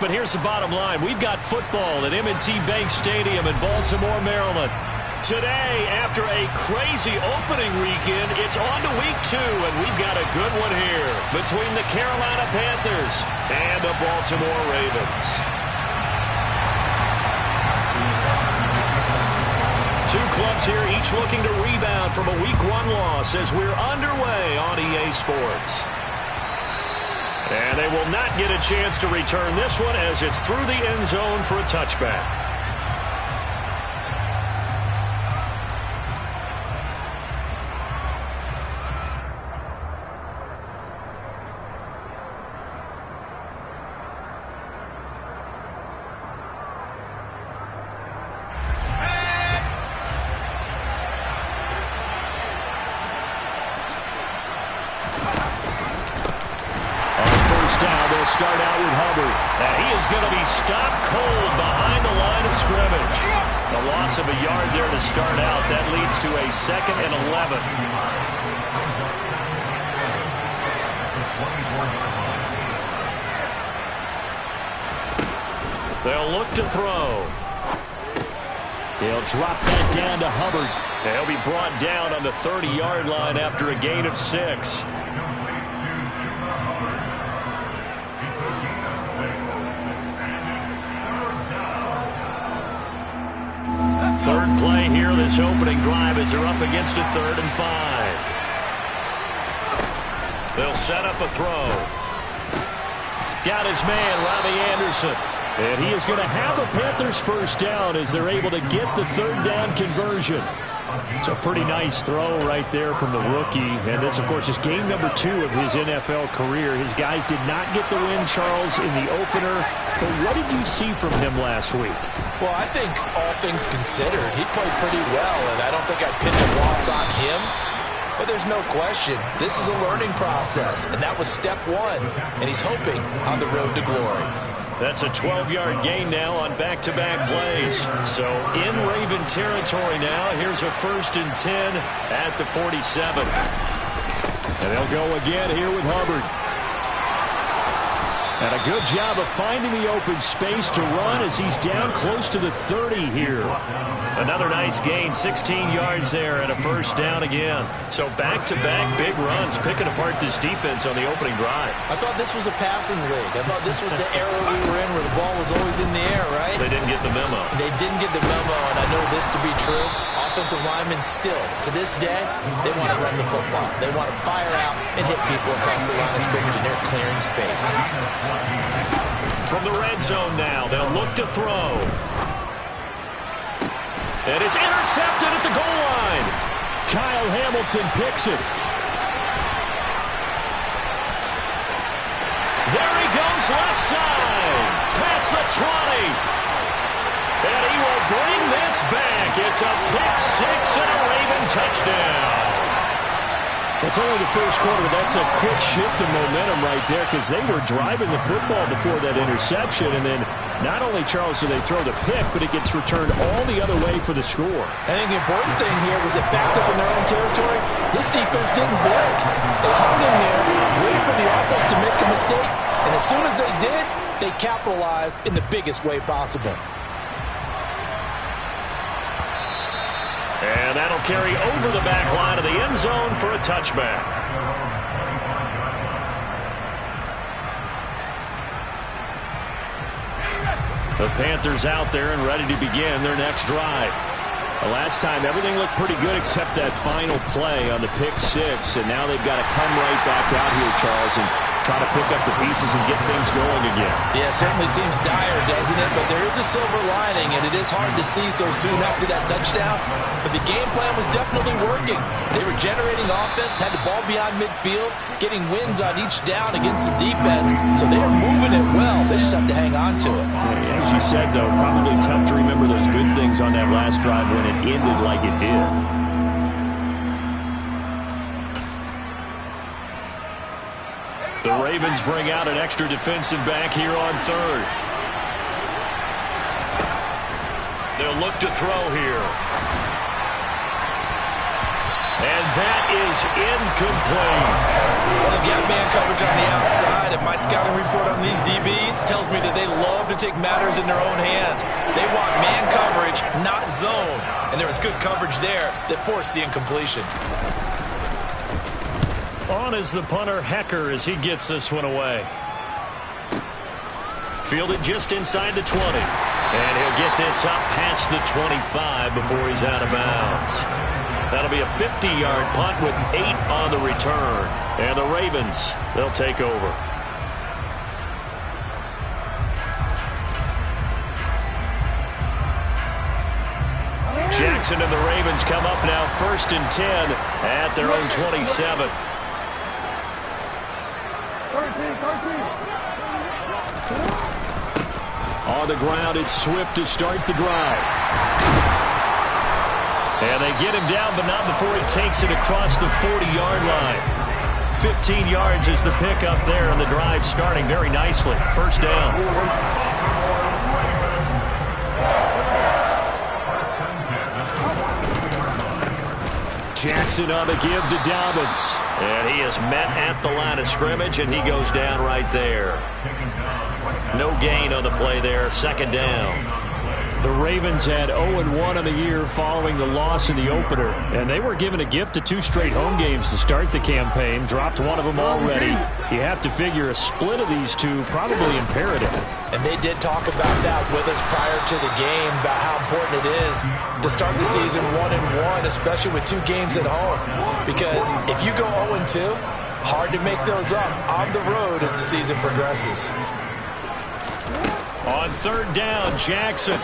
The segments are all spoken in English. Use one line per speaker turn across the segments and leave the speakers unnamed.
But here's the bottom line. We've got football at M&T Bank Stadium in Baltimore, Maryland. Today, after a crazy opening weekend, it's on to week 2, and we've got a good one here between the Carolina Panthers and the Baltimore Ravens. Two clubs here, each looking to rebound from a week 1 loss as we're underway on EA Sports. And they will not get a chance to return this one as it's through the end zone for a touchback.
Start out with Hubbard.
Now he is going to be stopped cold behind the line of scrimmage. The loss of a yard there to start out. That leads to a 2nd and 11. They'll look to throw.
They'll drop that down to Hubbard.
He'll be brought down on the 30-yard line after a gain of 6. Third play here, this opening drive, as they're up against a 3rd and 5. They'll set up a throw. Got his man, Robbie Anderson. And he is going to have a Panthers first down as they're able to get the 3rd down conversion.
It's a pretty nice throw right there from the rookie. And this, of course, is game number 2 of his NFL career. His guys did not get the win, Charles, in the opener. But what did you see from him last week?
Well, I think all things considered, he played pretty well, and I don't think I'd pin the loss on him. But there's no question, this is a learning process, and that was step 1, and he's hoping on the road to glory.
That's a 12-yard gain now on back-to-back plays. So in Raven territory now, here's a 1st and 10 at the 47.
And they'll go again here with Hubbard. And a good job of finding the open space to run as he's down close to the 30 here.
Another nice gain, 16 yards there, and a 1st down again. So back-to-back big runs, picking apart this defense on the opening drive.
I thought this was a passing league. I thought this was the era we were in where the ball was always in the air, right?
They didn't get the memo.
They didn't get the memo, and I know this to be true. Offensive linemen still, to this day, they want to run the football. They want to fire out and hit people across the line of scrimmage, and they're clearing space.
From the red zone now, they'll look to throw. And it's intercepted at the goal line.
Kyle Hamilton picks it.
There he goes, left side. Past the 20. And he will bring this back. It's a pick 6 and a Raven touchdown.
It's only the first quarter, but that's a quick shift of momentum right there because they were driving the football before that interception. And then not only, Charles, do they throw the pick, but it gets returned all the other way for the score.
I think the important thing here was it backed up in their own territory. This defense didn't blink. They hung in there, waited for the offense to make a mistake. And as soon as they did, they capitalized in the biggest way possible.
And that'll carry over the back line of the end zone for a touchback. The Panthers out there and ready to begin their next drive. The last time, everything looked pretty good except that final play on the pick 6. And now they've got to come right back out here, Charles, and try to pick up the pieces and get things going again.
Yeah, it certainly seems dire, doesn't it? But there is a silver lining, and it is hard to see so soon after that touchdown. But the game plan was definitely working. They were generating offense, had the ball beyond midfield, getting wins on each down against the defense. So they are moving it well. They just have to hang on to it.
As you said, though, probably tough to remember those good things on that last drive when it ended like it did.
The Ravens bring out an extra defensive back here on 3rd. They'll look to throw here. And that is incomplete.
Well, they've got man coverage on the outside, and my scouting report on these DBs tells me that they love to take matters in their own hands. They want man coverage, not zone. And there was good coverage there that forced the incompletion.
On is the punter, Hecker, as he gets this one away. Fielded just inside the 20. And he'll get this up past the 25 before he's out of bounds. That'll be a 50-yard punt with 8 on the return. And the Ravens, they'll take over. Jackson and the Ravens come up now 1st and 10 at their own 27.
On the ground, it's Swift to start the drive.
And they get him down, but not before he takes it across the 40-yard line. 15 yards is the pickup there, and the drive starting very nicely. First down.
Jackson on the give to Dobbins.
And he is met at the line of scrimmage, and he goes down right there. No gain on the play there. Second down.
The Ravens had 0-1 on the year following the loss in the opener, and they were given a gift of 2 straight home games to start the campaign. Dropped one of them already. You have to figure a split of these two probably imperative.
And they did talk about that with us prior to the game, about how important it is to start the season 1-1, especially with 2 games at home. Because if you go 0-2, hard to make those up on the road as the season progresses.
On third down, Jackson.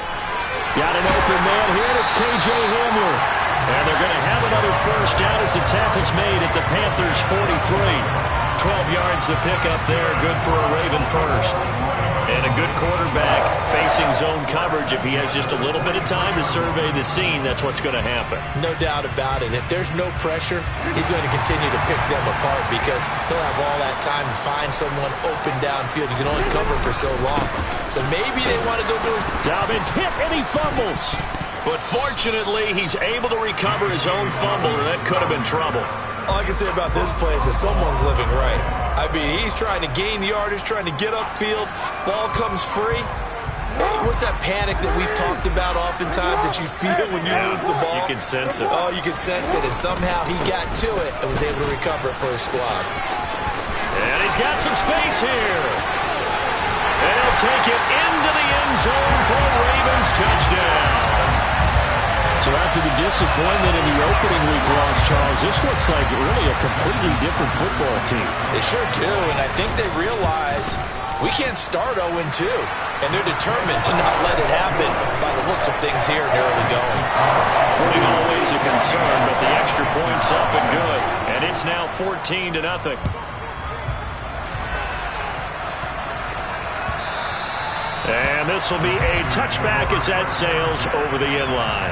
Got an open man here, and it's K.J. Hamler.
And they're going to have another first down as the tackle's made at the Panthers' 43. 12 yards the pickup there, good for a Raven first. And a good quarterback facing zone coverage. If he has just a little bit of time to survey the scene, that's what's going to happen.
No doubt about it. If there's no pressure, he's going to continue to pick them apart because he'll have all that time to find someone open downfield. You can only cover for so long. So maybe they want to go do his...
Dobbins hit and he fumbles.
But fortunately, he's able to recover his own fumble, and that could have been trouble.
All I can say about this play is that someone's living right. I mean, he's trying to gain yardage, trying to get upfield. Ball comes free. What's that panic that we've talked about oftentimes that you feel when you lose the ball?
You can sense it.
Oh, you can sense it. And somehow he got to it and was able to recover it for his squad.
And he's got some space here. And he'll take it into the end zone for a Ravens touchdown.
So after the disappointment in the opening week loss, Charles, this looks like really a completely different football team.
They sure do, and I think they realize we can't start 0-2, and they're determined to not let it happen by the looks of things here in the early going.
Footing always a concern, but the extra point's up and good, and it's now 14-0. And this will be a touchback as that sails over the end line.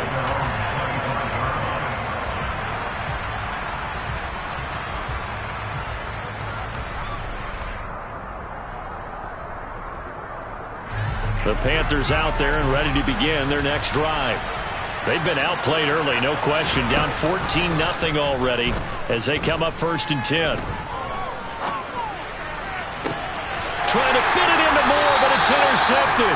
The Panthers out there and ready to begin their next drive. They've been outplayed early, no question. Down 14-0 already as they come up 1st and 10. Trying to fit it into Moore, but it's intercepted.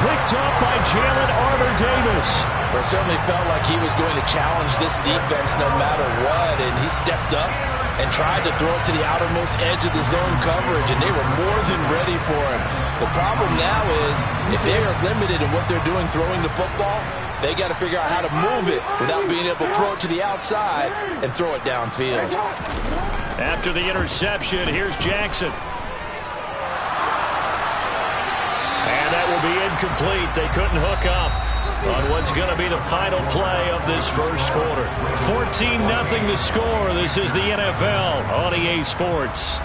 Picked up by Jalen Armour-Davis.
Well, it certainly felt like he was going to challenge this defense no matter what, and he stepped up and tried to throw it to the outermost edge of the zone coverage, and they were more than ready for him. The problem now is if they are limited in what they're doing throwing the football, they got to figure out how to move it without being able to throw it to the outside and throw it downfield.
After the interception, here's Jackson. And that will be incomplete. They couldn't hook up on what's going to be the final play of this first quarter. 14-0 the score. This is the NFL on EA Sports.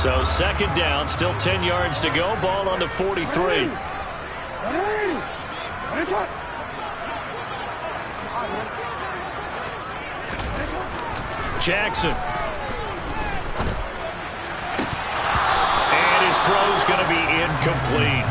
So second down, still 10 yards to go. Ball on the 43. Jackson. throw's going to be incomplete.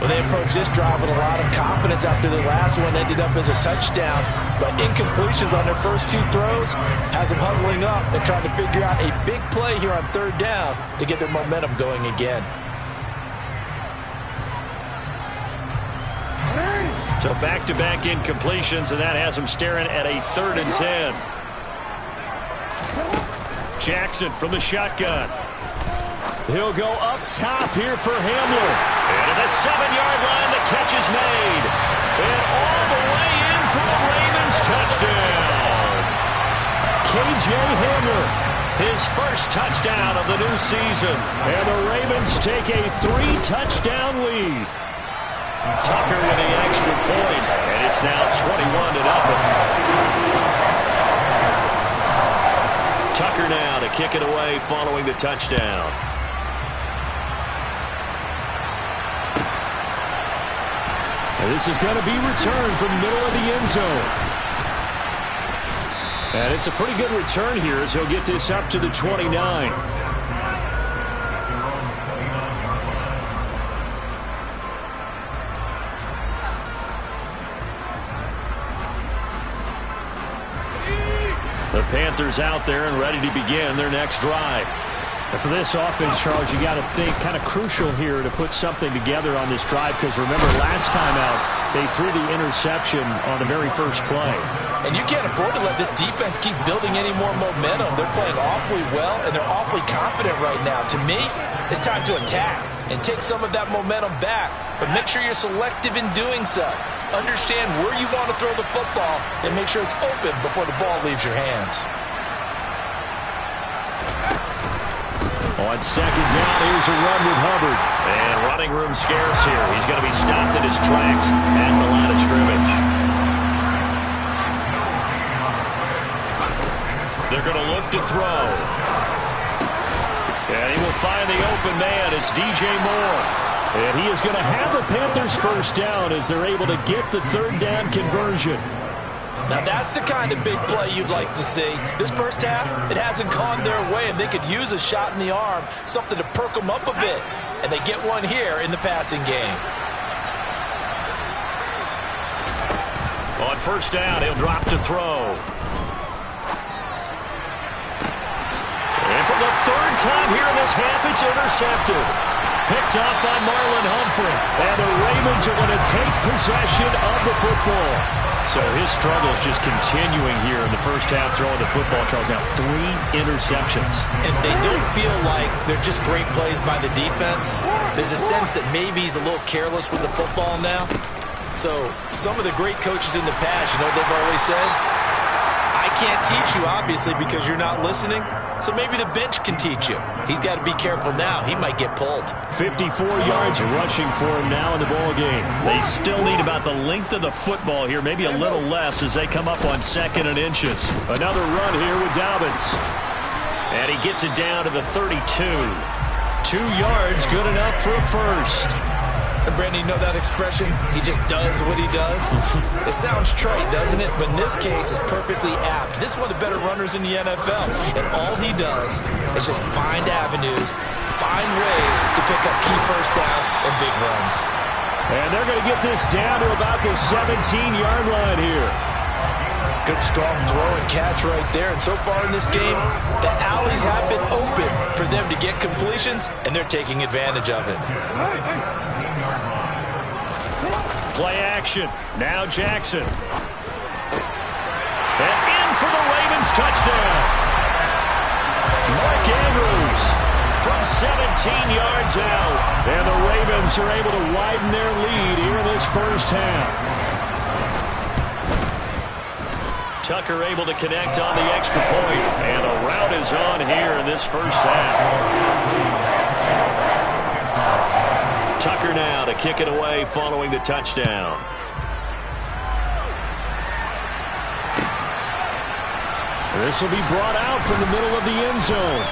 Well, they approached this drive with a lot of confidence after the last one ended up as a touchdown. But incompletions on their first two throws has them huddling up and trying to figure out a big play here on third down to get their momentum going again.
So back-to-back incompletions, and that has them staring at a 3rd and 10. Jackson from the shotgun. He'll go up top here for Hamler. And at the 7-yard line, the catch is made. And all the way in for the Ravens touchdown. K.J. Hamler, his first touchdown of the new season. And the Ravens take a 3-touchdown lead. Tucker with the extra point, and it's now 21-0. Tucker now to kick it away following the touchdown.
And this is going to be returned from the middle of the end zone. And it's a pretty good return here as he'll get this up to the 29.
The Panthers out there and ready to begin their next drive.
And for this offense, Charles, you got to think kind of crucial here to put something together on this drive, because remember last time out they threw the interception on the very first play.
And you can't afford to let this defense keep building any more momentum. They're playing awfully well, and they're awfully confident right now. To me, it's time to attack and take some of that momentum back, but make sure you're selective in doing so. Understand where you want to throw the football and make sure it's open before the ball leaves your hands.
On second down, here's a run with Hubbard. And running room scarce here. He's going to be stopped at his tracks at the line of scrimmage. They're going to look to throw. And he will find the open man. It's DJ Moore. And he is going to have the Panthers first down as they're able to get the third down conversion.
Now that's the kind of big play you'd like to see. This first half, it hasn't gone their way, and they could use a shot in the arm, something to perk them up a bit. And they get one here in the passing game.
On first down, he'll drop to throw. And for the third time here in this half, it's intercepted. Picked up by Marlon Humphrey. And the Ravens are going to take possession of the football. So his struggle is just continuing here in the first half, throwing the football. Charles, now 3 interceptions.
And they don't feel like they're just great plays by the defense. There's a sense that maybe he's a little careless with the football now. So some of the great coaches in the past, you know what they've always said? I can't teach you, obviously, because you're not listening. So maybe the bench can teach you. He's got to be careful now. He might get pulled.
54 yards rushing for him now in the ball game.
They still need about the length of the football here, maybe a little less as they come up on 2nd and inches.
Another run here with Dobbins.
And he gets it down to the 32. 2 yards, good enough for a first.
And Brandon, you know that expression? He just does what he does. It sounds trite, doesn't it? But in this case, it's perfectly apt. This is one of the better runners in the NFL. And all he does is just find avenues, find ways to pick up key first downs and big runs.
And they're going to get this down to about the 17-yard line here.
Good strong throw and catch right there. And so far in this game, the alleys have been open for them to get completions, and they're taking advantage of it.
Play action. Now Jackson. And in for the Ravens touchdown. Mark Andrews from 17 yards out.
And the Ravens are able to widen their lead here in this first half.
Tucker able to connect on the extra point. And the route is on here in this first half. Tucker now to kick it away following the touchdown.
This will be brought out from the middle of the end zone.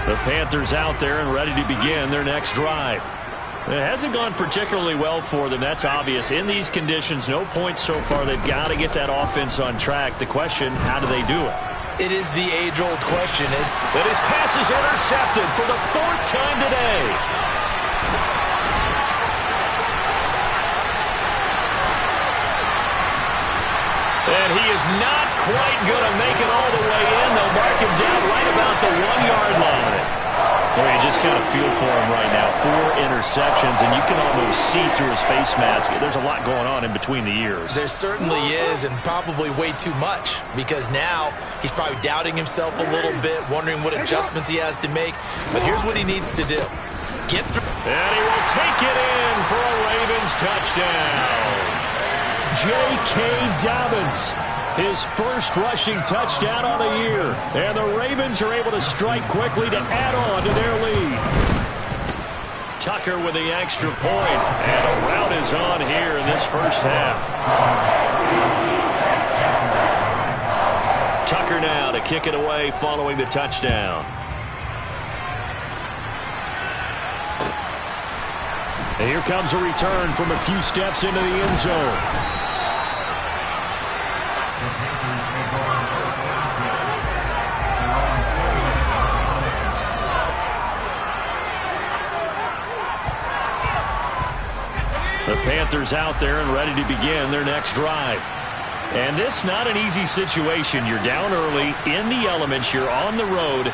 The The Panthers out there and ready to begin their next drive. It hasn't gone particularly well for them. That's obvious. In these conditions, no points so far. They've got to get that offense on track. The question, how do they do it?
It is the age-old question.
But his pass is intercepted for the fourth time today. And he is not quite going to make it all the way in. They'll mark him down right about the 1-yard line. Well, you just kind of feel for him right now. 4 interceptions, and you can almost see through his face mask. There's a lot going on in between the ears.
There certainly is, and probably way too much, because now he's probably doubting himself a little bit, wondering what adjustments he has to make. But here's what he needs to do. Get through.
And he will take it in for a Ravens touchdown.
J.K. Dobbins, his first rushing touchdown on the year. And the Ravens are able to strike quickly to add on to their lead.
Tucker with the extra point. And a rout is on here in this first half. Tucker now to kick it away following the touchdown.
And here comes a return from a few steps into the end zone.
The Panthers out there and ready to begin their next drive. And this not an easy situation. You're down early, in the elements, you're on the road.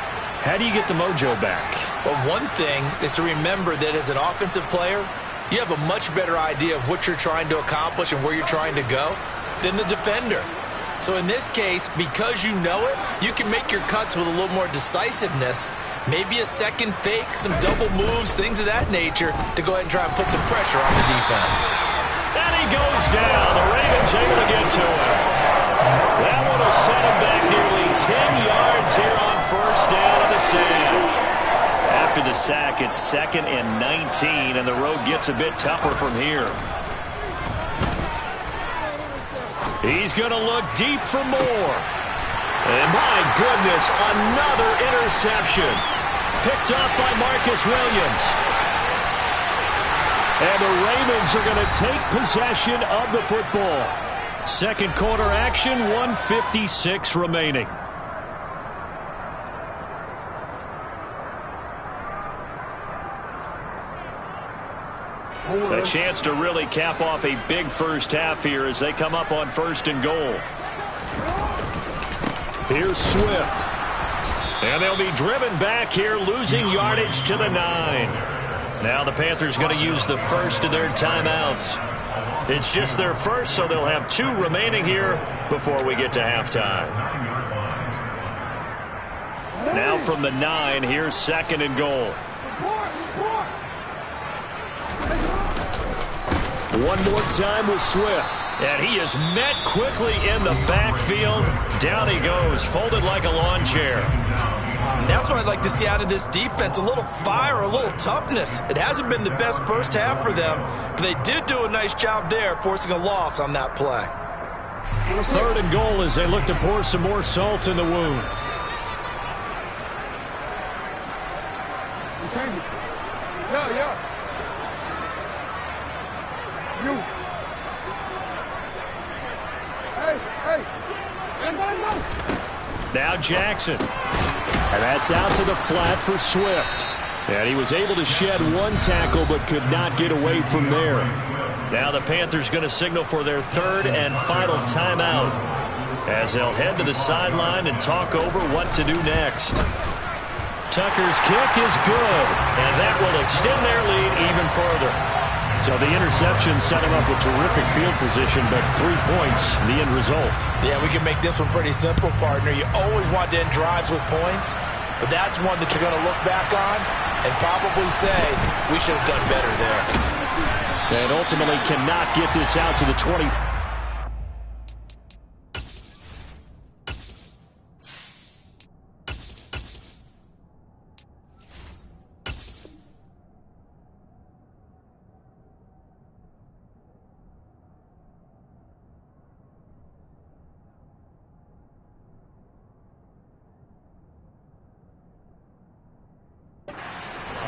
How do you get the mojo back?
Well, one thing is to remember that as an offensive player, you have a much better idea of what you're trying to accomplish and where you're trying to go than the defender. So in this case, because you know it, you can make your cuts with a little more decisiveness. Maybe a second fake, some double moves, things of that nature to go ahead and try and put some pressure on the defense.
And he goes down. The Ravens able to get to him. That one will set him back nearly 10 yards here on first down on the sack. After the sack, it's 2nd and 19, and the road gets a bit tougher from here. He's going to look deep for more. And my goodness, another interception. Picked up by Marcus Williams.
And the Ravens are going to take possession of the football.
Second quarter action, 1:56 remaining. A chance to really cap off a big first half here as they come up on 1st and goal.
Here's Swift.
And they'll be driven back here, losing yardage to the 9. Now the Panthers going to use the first of their timeouts. It's just their first, so they'll have 2 remaining here before we get to halftime. Now from the 9, here's 2nd and goal.
One more time with Swift.
And he is met quickly in the backfield. Down he goes, folded like a lawn chair.
And that's what I'd like to see out of this defense, a little fire, a little toughness. It hasn't been the best first half for them, but they did do a nice job there, forcing a loss on that play.
3rd and goal as they look to pour some more salt in the wound.
Now Jackson.
And that's out to the flat for Swift. And he was able to shed 1 tackle but could not get away from there.
Now the Panthers going to signal for their 3rd and final timeout as they'll head to the sideline and talk over what to do next. Tucker's kick is good, and that will extend their lead even further.
So the interception set him up with terrific field position, but 3 points, the end result.
Yeah, we can make this one pretty simple, partner. You always want to end drives with points, but that's one that you're going to look back on and probably say, we should have done better there.
And ultimately cannot get this out to the 20.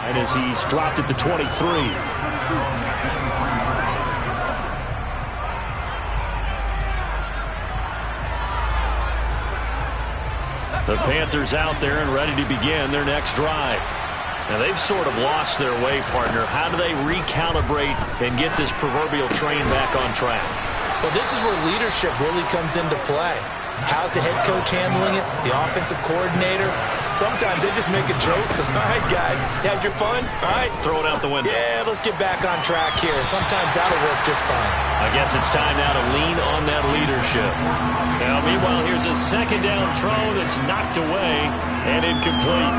And as he's dropped it to 23.
The Panthers out there and ready to begin their next drive. Now, they've sort of lost their way, partner. How do they recalibrate and get this proverbial train back on track?
Well, this is where leadership really comes into play. How's the head coach handling it? The offensive coordinator? Sometimes they just make a joke. All right, guys, you had your fun? All right.
Throw it out the window.
Yeah, let's get back on track here. And sometimes that'll work just fine.
I guess it's time now to lean on that leadership. Now, meanwhile, here's a second down throw that's knocked away and incomplete.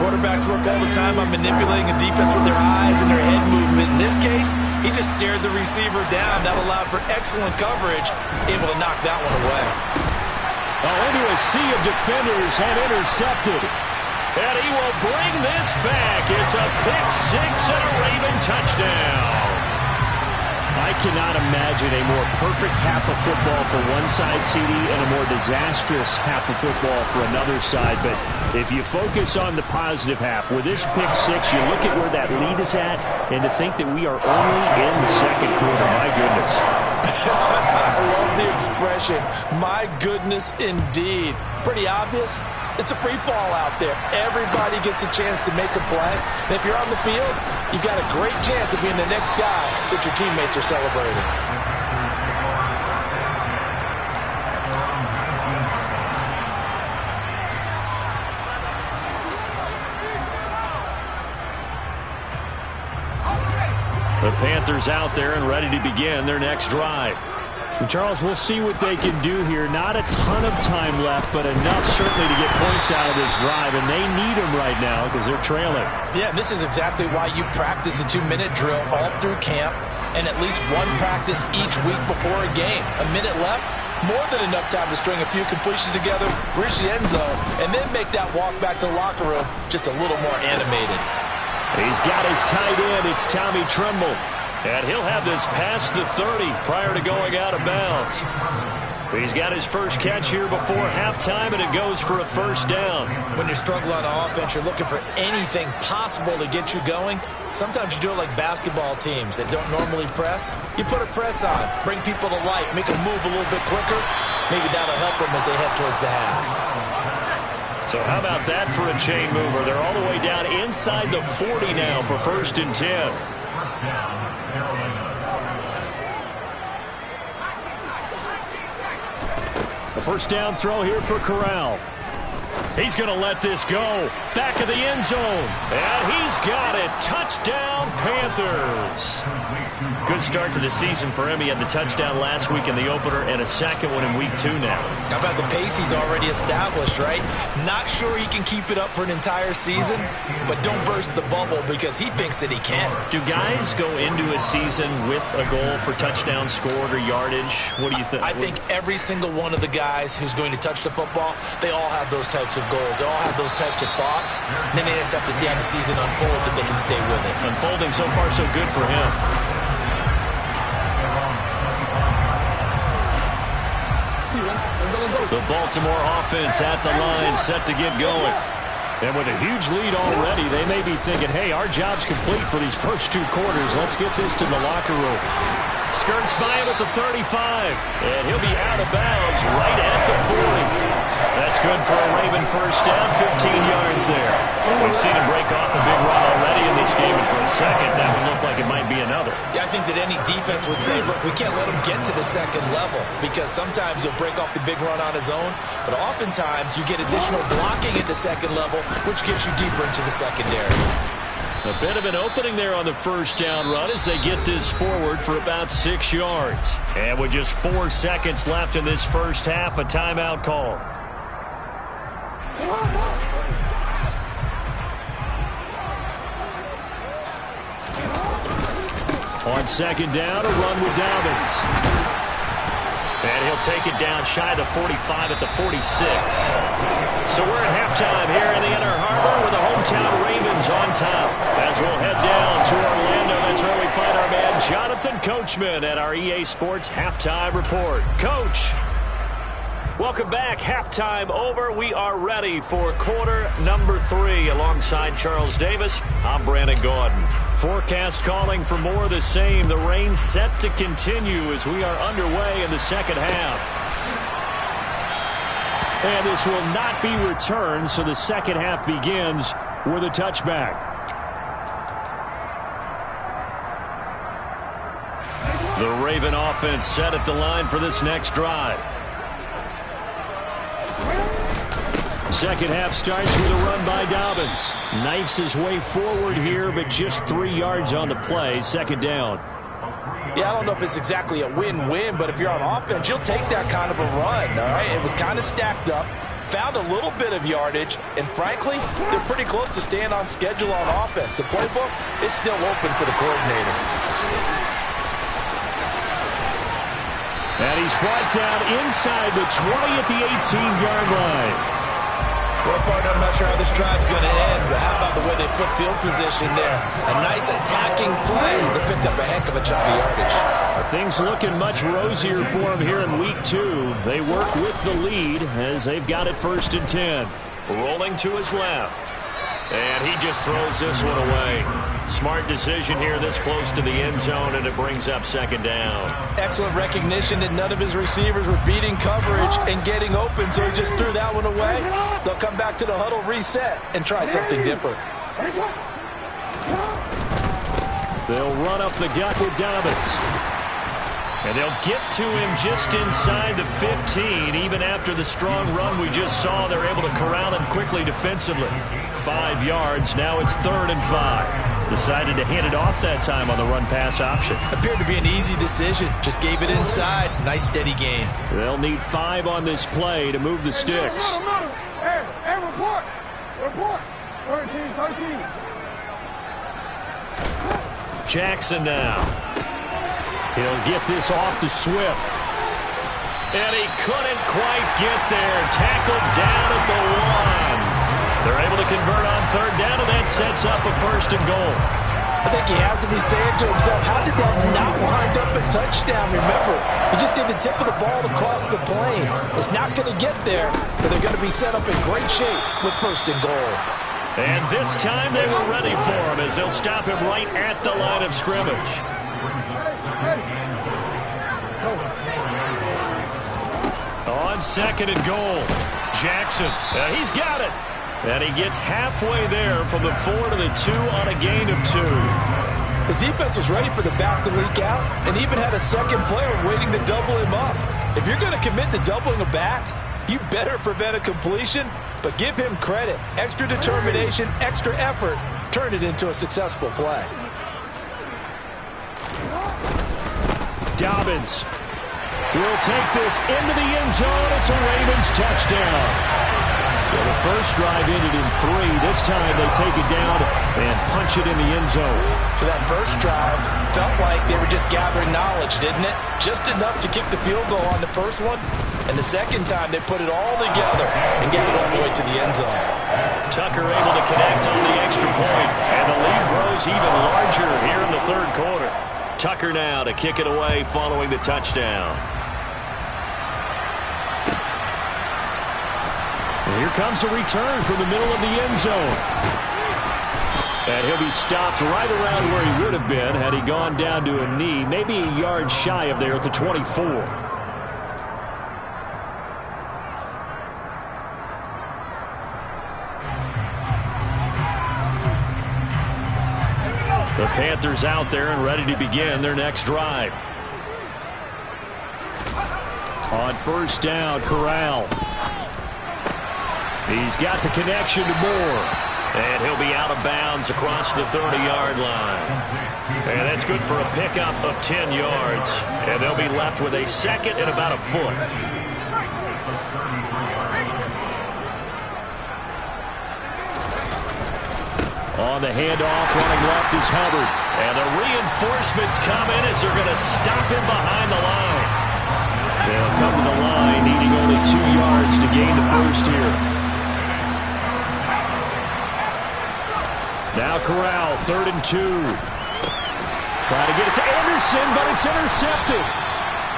Quarterbacks work all the time on manipulating a defense with their eyes and their head movement. In this case, he just stared the receiver down. That allowed for excellent coverage, able to knock that one away.
Into a sea of defenders and intercepted.
And he will bring this back. It's a pick six and a Raven touchdown.
I cannot imagine a more perfect half of football for one side, CD, and a more disastrous half of football for another side. But if you focus on the positive half, with this pick six, you look at where that lead is at, and to think that we are only in the second quarter, my goodness.
I love the expression, my goodness indeed. Pretty obvious. It's a free fall out there. Everybody gets a chance to make a play. And if you're on the field, you've got a great chance of being the next guy that your teammates are celebrating.
The Panthers out there and ready to begin their next drive.
And Charles, we'll see what they can do here. Not a ton of time left, but enough certainly to get points out of this drive, and they need them right now because they're trailing.
Yeah, and this is exactly why you practice a 2-minute drill all through camp and at least one practice each week before a game. A minute left, more than enough time to string a few completions together, reach the end zone, and then make that walk back to the locker room just a little more animated.
He's got his tight end. It's Tommy Tremble. And he'll have this past the 30 prior to going out of bounds. He's got his first catch here before halftime, and it goes for a first down.
When you're struggling on offense, you're looking for anything possible to get you going. Sometimes you do it like basketball teams that don't normally press. You put a press on, bring people to life, make them move a little bit quicker. Maybe that'll help them as they head towards the half.
So how about that for a chain mover? They're all the way down inside the 40 now for 1st and 10.
The first down throw here for Corral.
He's going to let this go. Back of the end zone. And he's got it. Touchdown, Panthers. Good start to the season for him. He had the touchdown last week in the opener and a second one in week 2 now.
How about the pace he's already established, right? Not sure he can keep it up for an entire season, but don't burst the bubble because he thinks that he can.
Do guys go into a season with a goal for touchdown scored or yardage? What do you think?
I think every single one of the guys who's going to touch the football, they all have those types of goals. They all have those types of thoughts. And then they just have to see how the season unfolds if they can stay with it.
Unfolding so far so good for him. The Baltimore offense at the line, set to get going.
And with a huge lead already, they may be thinking, hey, our job's complete for these first 2 quarters. Let's get this to the locker room.
Skirts by him at the 35. And he'll be out of bounds right at the 40. That's good for a Raven first down, 15 yards there. We've seen him break off a big run already in this game, and for a second, that would look like it might be another.
Yeah, I think that any defense would say, look, we can't let him get to the second level because sometimes he'll break off the big run on his own, but oftentimes you get additional blocking at the second level, which gets you deeper into the secondary.
A bit of an opening there on the first down run as they get this forward for about 6 yards. And with just 4 seconds left in this first half, a timeout call. On second down, a run with Dobbins. And he'll take it down shy of the 45 at the 46. So we're at halftime here in the Inner Harbor with the hometown Ravens on top. As we'll head down to Orlando, that's where we find our man Jonathan Coachman at our EA Sports Halftime Report. Coach. Welcome back. Halftime over. We are ready for quarter number 3. Alongside Charles Davis, I'm Brandon Gaudin. Forecast calling for more of the same. The rain set to continue as we are underway in the second half. And this will not be returned, so the second half begins with a touchback. The Raven offense set at the line for this next drive. Second half starts with a run by Dobbins. Knifes his way forward here, but just 3 yards on the play. Second down.
Yeah, I don't know if it's exactly a win-win, but if you're on offense, you'll take that kind of a run, all right? It was kind of stacked up, found a little bit of yardage, and frankly, they're pretty close to staying on schedule on offense. The playbook is still open for the coordinator.
And he's brought down inside the 20 at the 18-yard line.
Well, partner, I'm not sure how this drive's going to end, but how about the way they flip field position there? A nice attacking play. They picked up a heck of a chunk of yardage.
Things looking much rosier for him here in week 2. They work with the lead as they've got it 1st and 10.
Rolling to his left. And he just throws this one away. Smart decision here this close to the end zone, and it brings up second down.
Excellent recognition that none of his receivers were beating coverage and getting open, so he just threw that one away. They'll come back to the huddle, reset, and try something different.
They'll run up the gut with Dobbins.
And they'll get to him just inside the 15. Even after the strong run we just saw, they're able to corral him quickly defensively. 5 yards. Now it's 3rd and 5. Decided to hand it off that time on the run-pass option.
Appeared to be an easy decision. Just gave it inside. Nice steady gain.
They'll need 5 on this play to move the sticks.
Hey, report. 13.
Jackson now.
He'll get this off to Swift.
And he couldn't quite get there. Tackled down at the 1. They're able to convert on 3rd down, and that sets up a 1st and goal.
I think he has to be saying to himself, how did that not wind up a touchdown? Remember, he just did the tip of the ball across the plane. It's not going to get there, but they're going to be set up in great shape with 1st and goal.
And this time they were ready for him as they'll stop him right at the line of scrimmage. On 2nd and goal, Jackson. He's got it. And he gets halfway there from the 4 to the 2 on a gain of 2.
The defense was ready for the back to leak out and even had a second player waiting to double him up. If you're going to commit to doubling a back, you better prevent a completion, but give him credit. Extra determination, extra effort, turn it into a successful play.
Dobbins will take this into the end zone. It's a Ravens touchdown. So the first drive ended in 3. This time they take it down and punch it in the end zone.
So that first drive felt like they were just gathering knowledge, didn't it? Just enough to kick the field goal on the first one. And the second time they put it all together and get it all the way to the end zone.
Tucker able to connect on the extra point. And the lead grows even larger here in the 3rd quarter. Tucker now to kick it away following the touchdown.
And here comes a return from the middle of the end zone. And he'll be stopped right around where he would have been had he gone down to a knee, maybe a yard shy of there at the 24.
The Panthers out there and ready to begin their next drive.
On 1st down, Corral. He's got the connection to Moore.
And he'll be out of bounds across the 30-yard line. And that's good for a pickup of 10 yards. And they'll be left with a 2nd and about a foot.
On the handoff, running left is Hubbard.
And the reinforcements come in as they're going to stop him behind the line.
They'll come to the line, needing only 2 yards to gain the first here. Now Corral, 3rd and 2. Trying to get it to Anderson, but it's intercepted.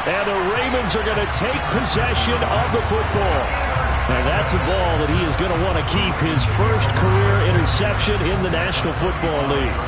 And the Ravens are going to take possession of the football. And that's a ball that he is going to want to keep, his first career interception in the National Football League.